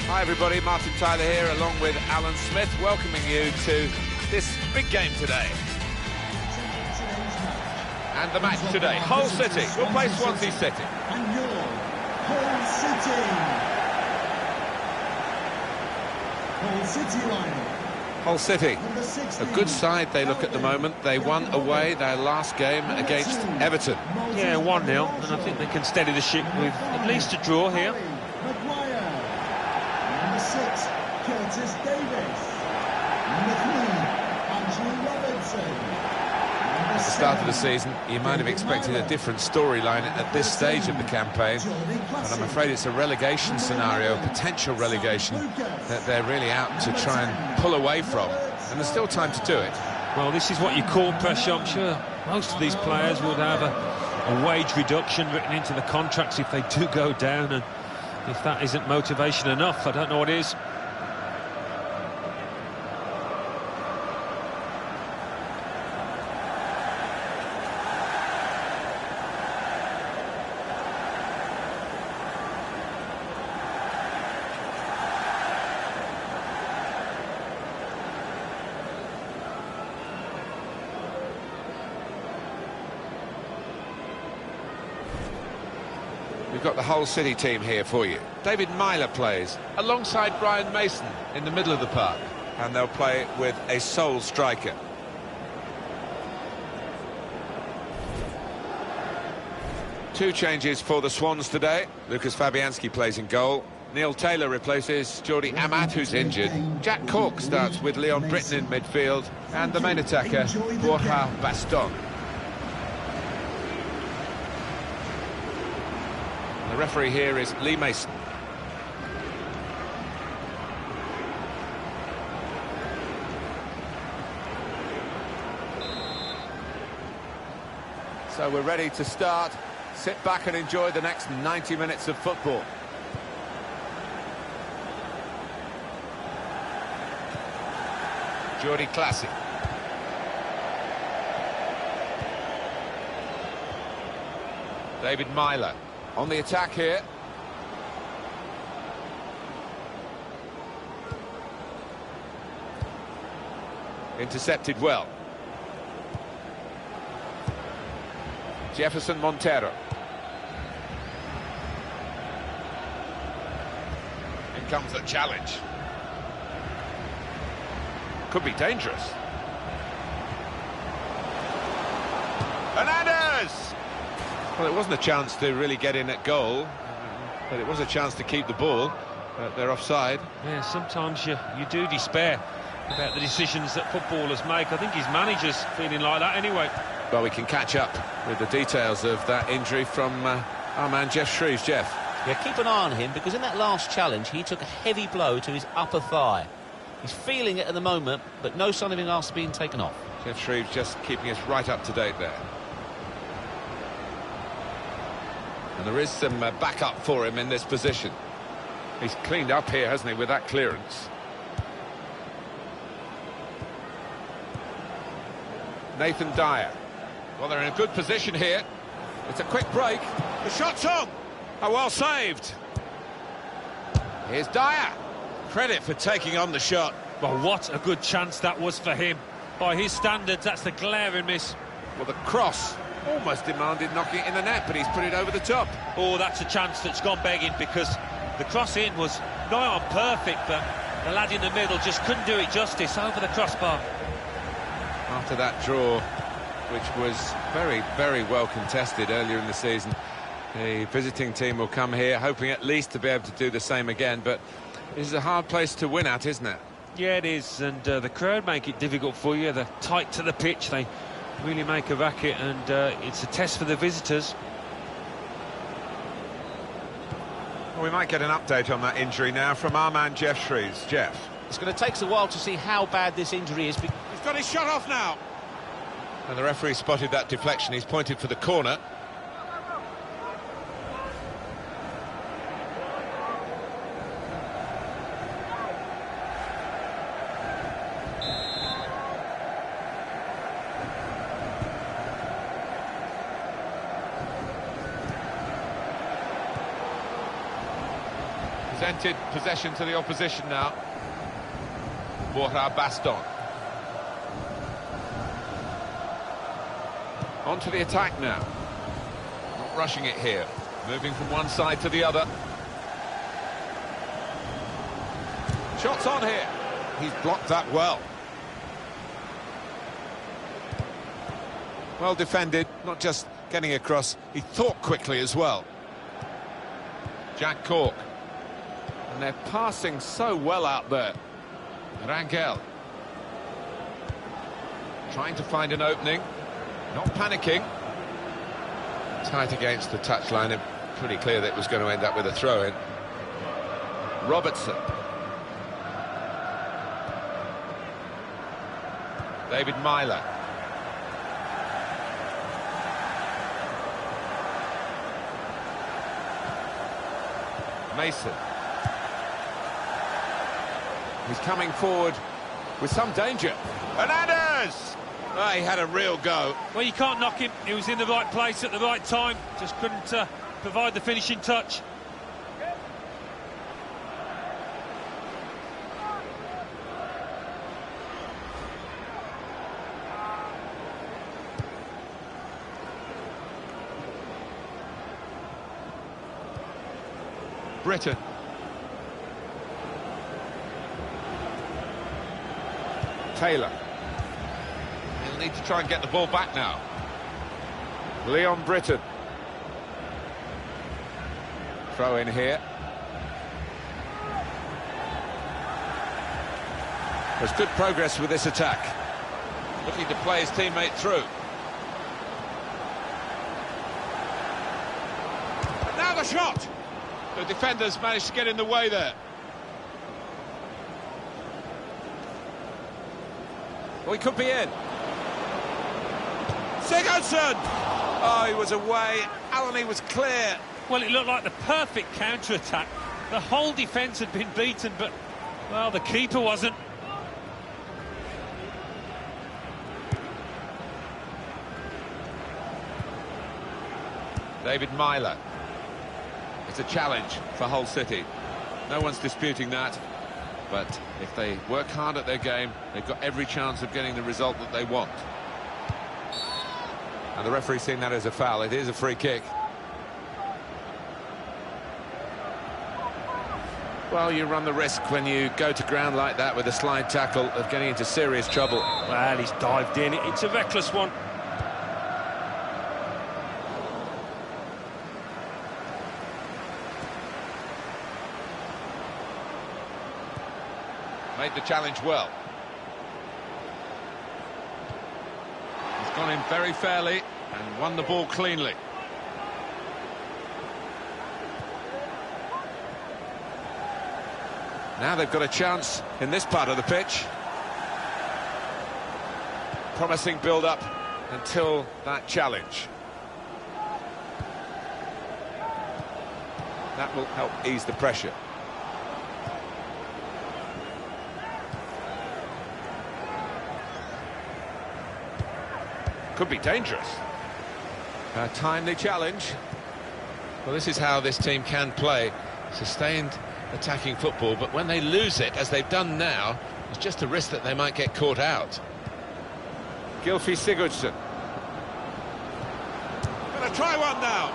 Hi everybody, Martin Tyler here along with Alan Smith, welcoming you to this big game today. And the match today, Hull City will play Swansea City. And your Hull City. Hull City lineup. Hull City, a good side they look at the moment. They won away their last game against Everton. Yeah, 1-0, and I think they can steady the ship with at least a draw here. Number 6, Curtis Davis. Number 3, Andrew Robertson. At the start of the season, you might have expected a different storyline at this stage of the campaign, but I'm afraid it's a relegation scenario, a potential relegation, that they're really out to try and pull away from, and there's still time to do it. Well, this is what you call pressure. I'm sure most of these players would have a wage reduction written into the contracts if they do go down, and if that isn't motivation enough, I don't know what is. We've got the Hull City team here for you. David Myler plays alongside Brian Mason in the middle of the park, and they'll play with a sole striker. Two changes for the Swans today. Lucas Fabianski plays in goal. Neil Taylor replaces Jordi Amat, who's injured. Jack Cork starts with Leon Britton in midfield, and the main attacker, Borja Baston. The referee here is Lee Mason. So we're ready to start. Sit back and enjoy the next 90 minutes of football. Jordi Classic. David Myler on the attack here. Intercepted well. Jefferson Montero. In comes the challenge. Could be dangerous. Hernandez! Well, it wasn't a chance to really get in at goal, but it was a chance to keep the ball. But they're offside. Yeah, sometimes you do despair about the decisions that footballers make. I think his manager's feeling like that anyway. Well, we can catch up with the details of that injury from our man Jeff Shreves. Jeff. Yeah, keep an eye on him, because in that last challenge he took a heavy blow to his upper thigh. He's feeling it at the moment, but no sign of him after being taken off. Jeff Shreves just keeping us right up to date there. And there is some backup for him in this position. He's cleaned up here, hasn't he, with that clearance. Nathan Dyer. Well, they're in a good position here. It's a quick break. The shot's on. Oh, well saved. Here's Dyer. Credit for taking on the shot. Well, what a good chance that was for him. By his standards, that's the glaring miss. Well, the cross almost demanded knocking it in the net, but he's put it over the top. Oh, that's a chance that's gone begging, because the cross in was nigh on perfect, but the lad in the middle just couldn't do it justice over the crossbar. After that draw, which was very, very well contested earlier in the season, the visiting team will come here hoping at least to be able to do the same again, but this is a hard place to win at, isn't it? Yeah, it is, and the crowd make it difficult for you. They're tight to the pitch, they really make a racket, and it's a test for the visitors. Well, we might get an update on that injury now from our man Jeff Shreves. Jeff. It's going to take us a while to see how bad this injury is. He's got his shot off now. And the referee spotted that deflection. He's pointed for the corner. Presented possession to the opposition now. Borja Baston. On to the attack now. Not rushing it here. Moving from one side to the other. Shots on here. He's blocked that well. Well defended, not just getting across, he thought quickly as well. Jack Cork. And they're passing so well out there. Rangel. Trying to find an opening. Not panicking. Tight against the touchline, and pretty clear that it was going to end up with a throw-in. Robertson. David Myler. Mason. He's coming forward with some danger. Hernandez! Oh, he had a real go. Well, you can't knock him. He was in the right place at the right time. Just couldn't provide the finishing touch. Britain. Taylor. He'll need to try and get the ball back now. Leon Britton. Throw in here. There's good progress with this attack. Looking to play his teammate through. And now the shot! The defenders managed to get in the way there. Well, he could be in. Sigurdsson! Oh, he was away. Allen was clear. Well, it looked like the perfect counter-attack. The whole defence had been beaten, but, well, the keeper wasn't. David Myler. It's a challenge for Hull City. No one's disputing that. But if they work hard at their game, they've got every chance of getting the result that they want. And the referee's seen that as a foul. It is a free kick. Well, you run the risk when you go to ground like that with a slide tackle of getting into serious trouble. Well, he's dived in. It's a reckless one. Made the challenge well. He's gone in very fairly and won the ball cleanly. Now they've got a chance in this part of the pitch. Promising build-up until that challenge. That will help ease the pressure. Could be dangerous. A timely challenge. Well, this is how this team can play. Sustained attacking football, but when they lose it, as they've done now, there's just a risk that they might get caught out. Gylfi Sigurdsson. Gonna try one now.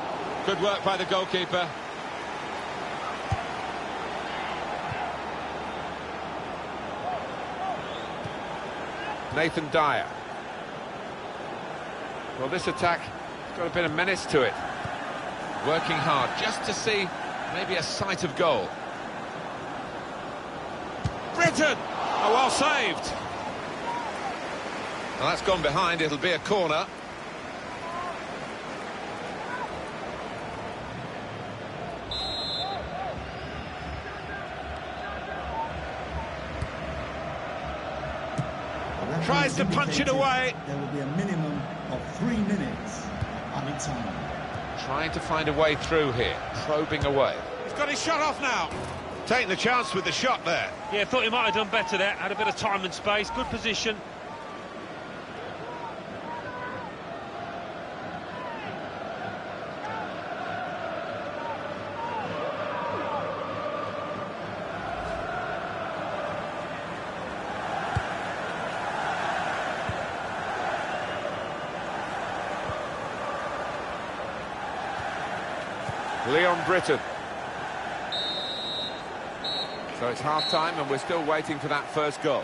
Good work by the goalkeeper. Nathan Dyer. Well, this attack has got a bit of menace to it. Working hard just to see maybe a sight of goal. Britain! Oh, well saved. Well, that's gone behind. It'll be a corner. Tries to punch it away. There will be a minimum of 3 minutes added time. Trying to find a way through here, probing away. He's got his shot off now. Taking the chance with the shot there. Yeah, thought he might have done better there. Had a bit of time and space, good position. Leon Britton. So it's half-time and we're still waiting for that first goal.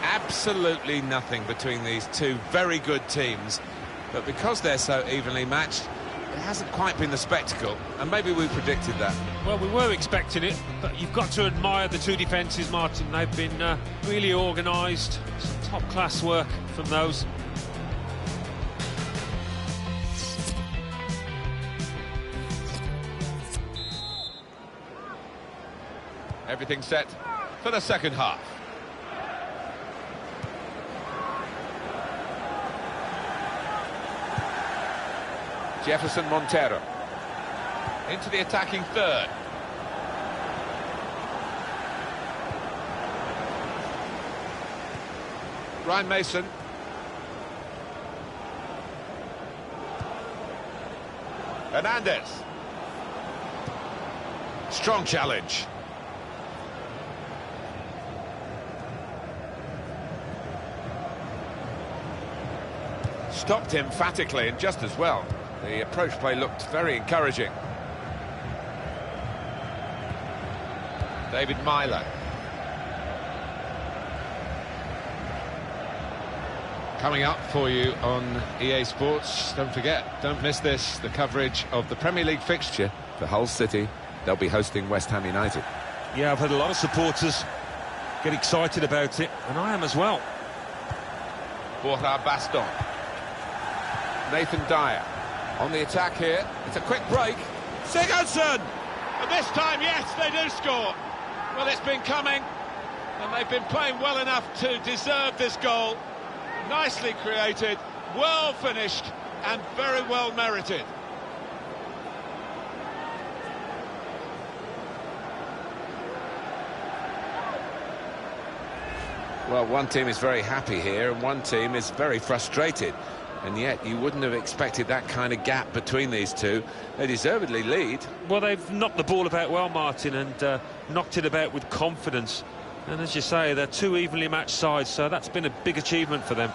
Absolutely nothing between these two very good teams, but because they're so evenly matched, it hasn't quite been the spectacle, and maybe we predicted that. Well, we were expecting it, but you've got to admire the two defences, Martin. They've been really organised. Some top-class work from those. Everything set for the second half. Jefferson Montero into the attacking third. Ryan Mason. Hernandez. Strong challenge. Stopped emphatically and just as well. The approach play looked very encouraging. David Milo. Coming up for you on EA Sports, don't forget, don't miss this, the coverage of the Premier League fixture for Hull City. They'll be hosting West Ham United. Yeah, I've had a lot of supporters get excited about it, and I am as well. Borja Baston. Nathan Dyer on the attack here. It's a quick break. Sigurdsson! And this time, yes, they do score. Well, it's been coming, and they've been playing well enough to deserve this goal. Nicely created, well finished, and very well merited. Well, one team is very happy here, and one team is very frustrated. And yet, you wouldn't have expected that kind of gap between these two. They deservedly lead. Well, they've knocked the ball about well, Martin, and knocked it about with confidence. And as you say, they're two evenly matched sides, so that's been a big achievement for them.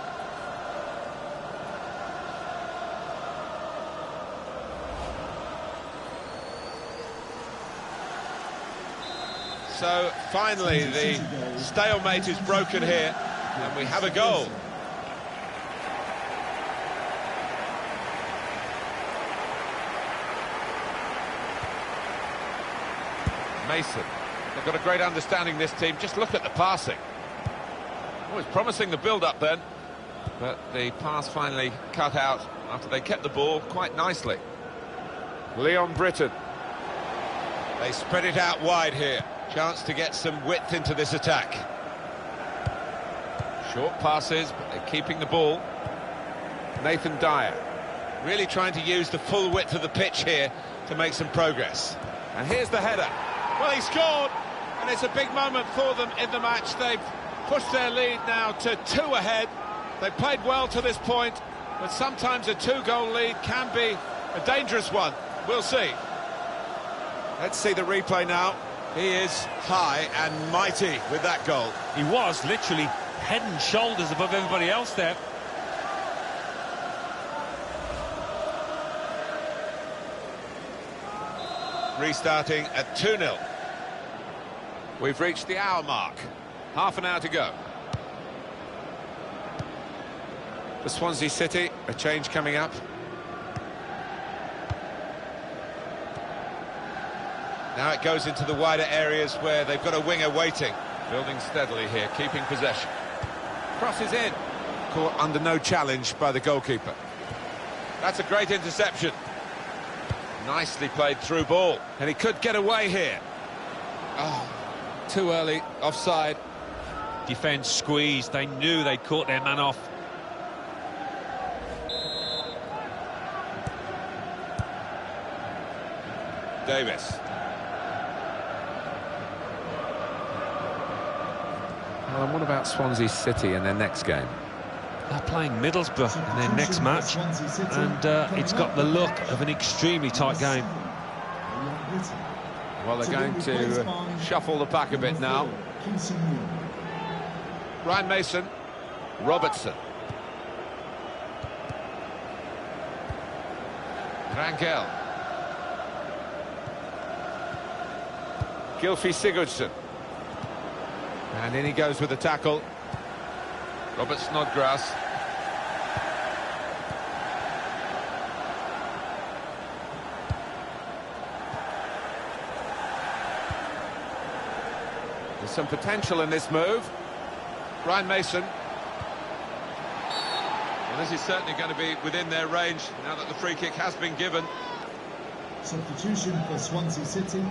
So, finally, the stalemate is broken here, and we have a goal. Mason. They've got a great understanding, this team. Just look at the passing. Oh, it's promising the build-up then. But the pass finally cut out after they kept the ball quite nicely. Leon Britton. They spread it out wide here. Chance to get some width into this attack. Short passes, but they're keeping the ball. Nathan Dyer. Really trying to use the full width of the pitch here to make some progress. And here's the header. Well, he scored, and it's a big moment for them in the match. They've pushed their lead now to 2 ahead. They've played well to this point, but sometimes a 2-goal lead can be a dangerous one. We'll see. Let's see the replay now. He is high and mighty with that goal. He was literally head and shoulders above everybody else there. Restarting at 2-0. We've reached the hour mark. Half an hour to go. For Swansea City, a change coming up. Now it goes into the wider areas where they've got a winger waiting. Building steadily here, keeping possession. Crosses in. Caught under no challenge by the goalkeeper. That's a great interception. Nicely played through ball. And he could get away here. Oh, too early, offside. Defence squeezed, they knew they'd caught their man off. Davis. Well, and what about Swansea City in their next game? They're playing Middlesbrough in their next match, and it's got the look of an extremely tight game. Well, they're going to shuffle the pack a bit now. Ryan Mason. Robertson. Rangel. Gylfi Sigurdsson. And in he goes with the tackle. Robert Snodgrass. There's some potential in this move. Ryan Mason. Well, this is certainly going to be within their range now that the free kick has been given. Substitution for Swansea City.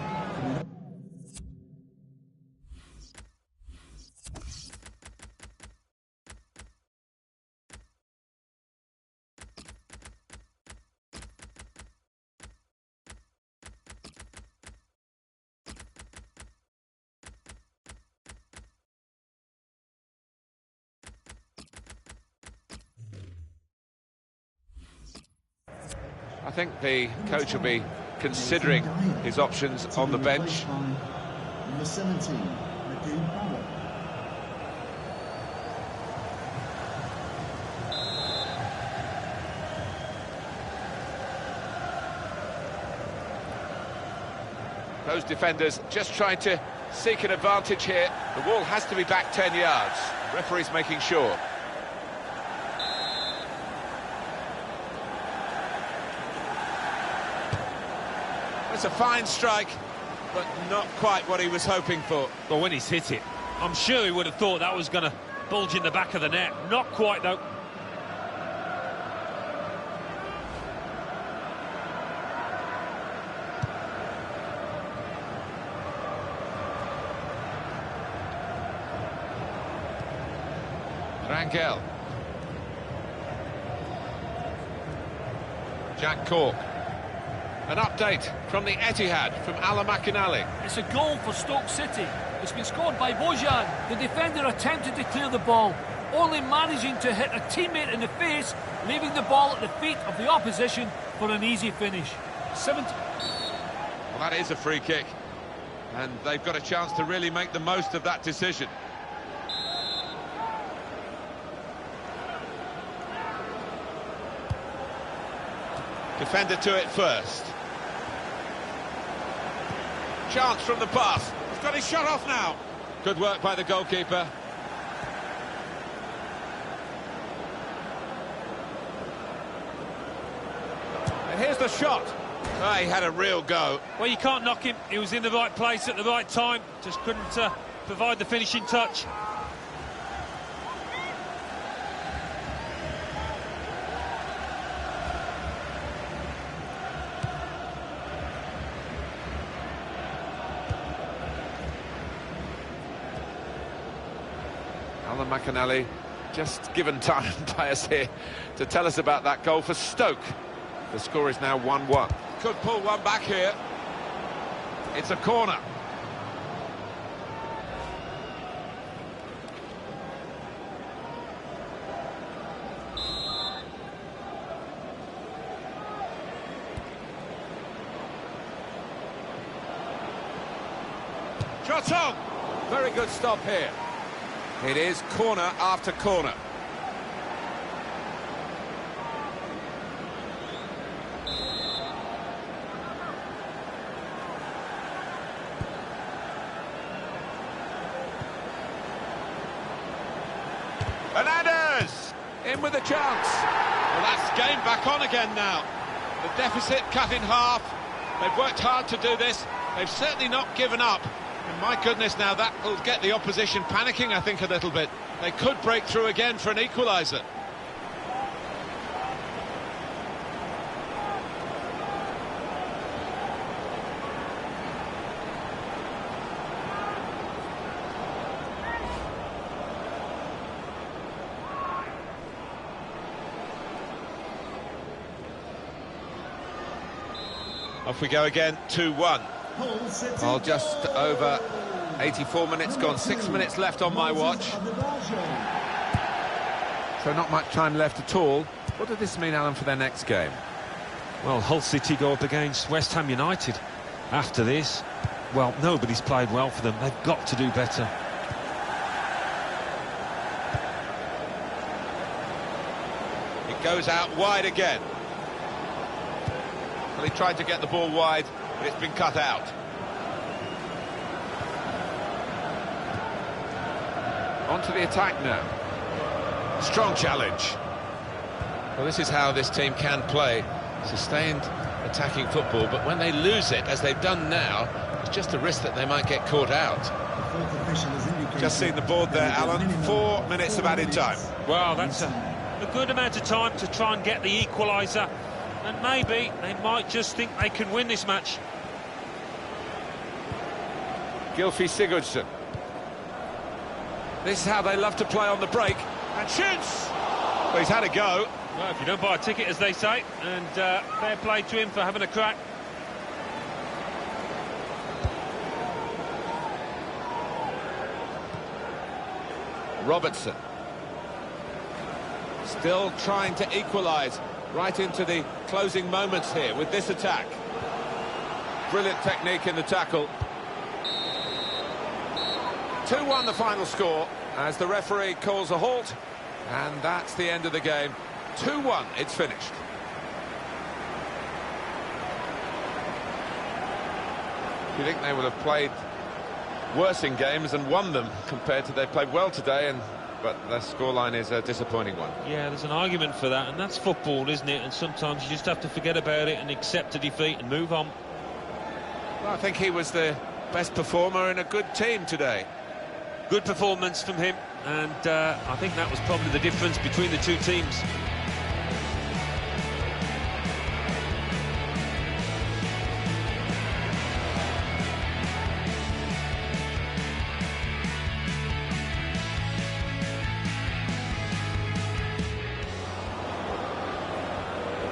I think the coach will be considering his options on the bench. Number 17, Nadeem Barrett. Those defenders just trying to seek an advantage here. The wall has to be back 10 yards. The referee's making sure. It's a fine strike, but not quite what he was hoping for. Well, when he's hit it, I'm sure he would have thought that was going to bulge in the back of the net. Not quite, though. Rangel. Jack Cork. An update from the Etihad from Alan McInally. It's a goal for Stoke City. It's been scored by Bojan. The defender attempted to clear the ball, only managing to hit a teammate in the face, leaving the ball at the feet of the opposition for an easy finish. Well, that is a free kick, and they've got a chance to really make the most of that decision. Defender to it first. Chance from the pass. He's got his shot off now. Good work by the goalkeeper. And here's the shot. Oh, he had a real go. Well, you can't knock him. He was in the right place at the right time. Just couldn't provide the finishing touch. Alan McInally just given time by us here to tell us about that goal for Stoke. The score is now 1-1. Could pull one back here. It's a corner. Shot on! Very good stop here. It is corner after corner. Hernandez! In with a chance. Well, that's game back on again now. The deficit cut in half. They've worked hard to do this. They've certainly not given up. And my goodness, now that will get the opposition panicking, I think, a little bit. They could break through again for an equaliser. Off we go again, 2-1. Well, just over 84 minutes gone, 6 minutes left on my watch. So not much time left at all. What does this mean, Alan, for their next game? Well, Hull City go up against West Ham United. After this, well, nobody's played well for them. They've got to do better. It goes out wide again. Well, he tried to get the ball wide, but it's been cut out. On to the attack now. Strong challenge. Well, this is how this team can play. Sustained attacking football, but when they lose it, as they've done now, it's just a risk that they might get caught out. Just seen the board there, Alan. 4 minutes of added time. Well, that's a good amount of time to try and get the equaliser. And maybe they might just think they can win this match. Gylfi Sigurdsson. This is how they love to play on the break. And shoots! Well, he's had a go. Well, if you don't buy a ticket, as they say, and fair play to him for having a crack. Robertson. Still trying to equalise right into the closing moments here with this attack. Brilliant technique in the tackle. 2-1 the final score as the referee calls a halt, and that's the end of the game. 2-1, it's finished. You think they would have played worse in games and won them compared to they played well today, but the scoreline is a disappointing one. Yeah, there's an argument for that, and that's football, isn't it? And sometimes you just have to forget about it and accept a defeat and move on. Well, I think he was the best performer in a good team today. Good performance from him, and I think that was probably the difference between the two teams.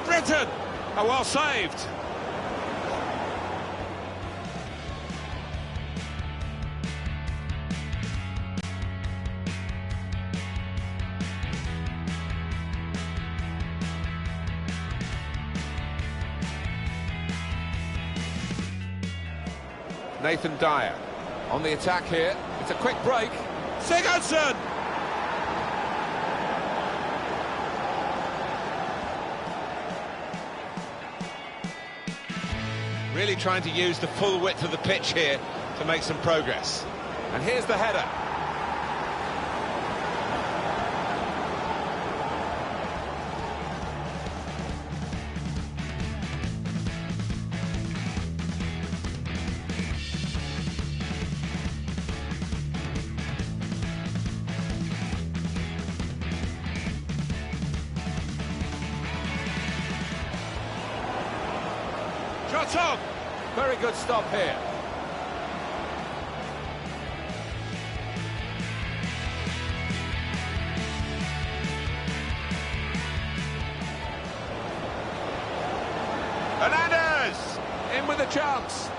Britain! Oh, well saved. Nathan Dyer on the attack here. It's a quick break. Sigurdsson! Really trying to use the full width of the pitch here to make some progress. And here's the header. Shot on! Very good stop here. Hernandez! In with a chance.